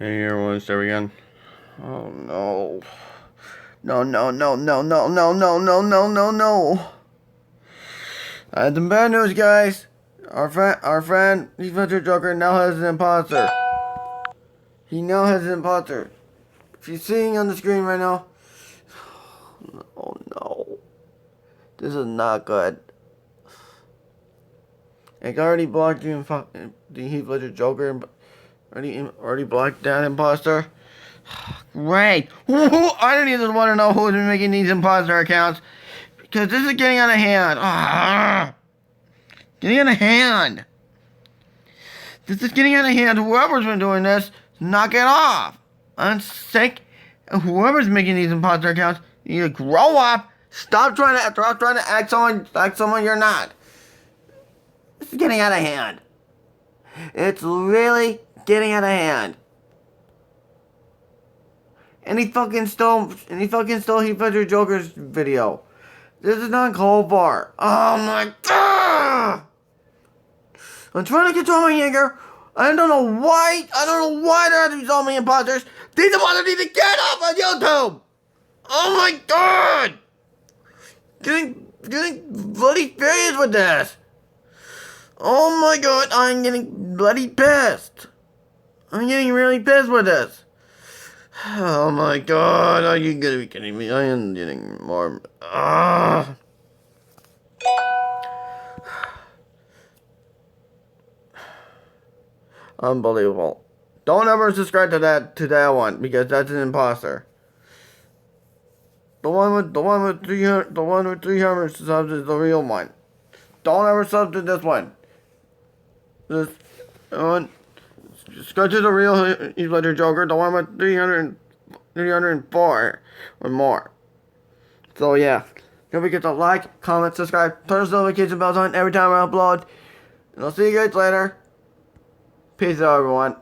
Hey everyone, it's there again. Oh no. No, no, no, no, no, no, no, no, no, no, no. I had some bad news, guys. Our friend, he's Mr. Joker, now has an imposter. He now has an imposter. If you're seeing on the screen right now. Oh no. This is not good. I already blocked the Heath Ledger Joker. Already blocked that imposter. Great. I don't even want to know who's been making these imposter accounts. Because this is getting out of hand. Getting out of hand. This is getting out of hand. Whoever's been doing this, knock it off. I'm sick. And whoever's making these imposter accounts, you need to grow up. Stop trying to act someone you're not. This is getting out of hand. It's really getting out of hand. And he fucking stole Heath Ledger Joker's video. This is not called for. Oh my god! I'm trying to control my anger. I don't know why there have to be so many imposters. These imposters need to get off on YouTube! Oh my god! Getting bloody furious with this. Oh my god, I'm getting bloody pissed. I'm getting really pissed with this. Oh my god, are you gonna be kidding me? I am getting more. Unbelievable. Don't ever subscribe to that one because that's an imposter. The one with 300 subs is the real one. Don't ever sub to this one. This one. Go to the real Heath Ledger Joker, the one with 304 or more. So yeah, don't forget to like, comment, subscribe, turn the notification bells on every time I upload. And I'll see you guys later. Peace out, everyone.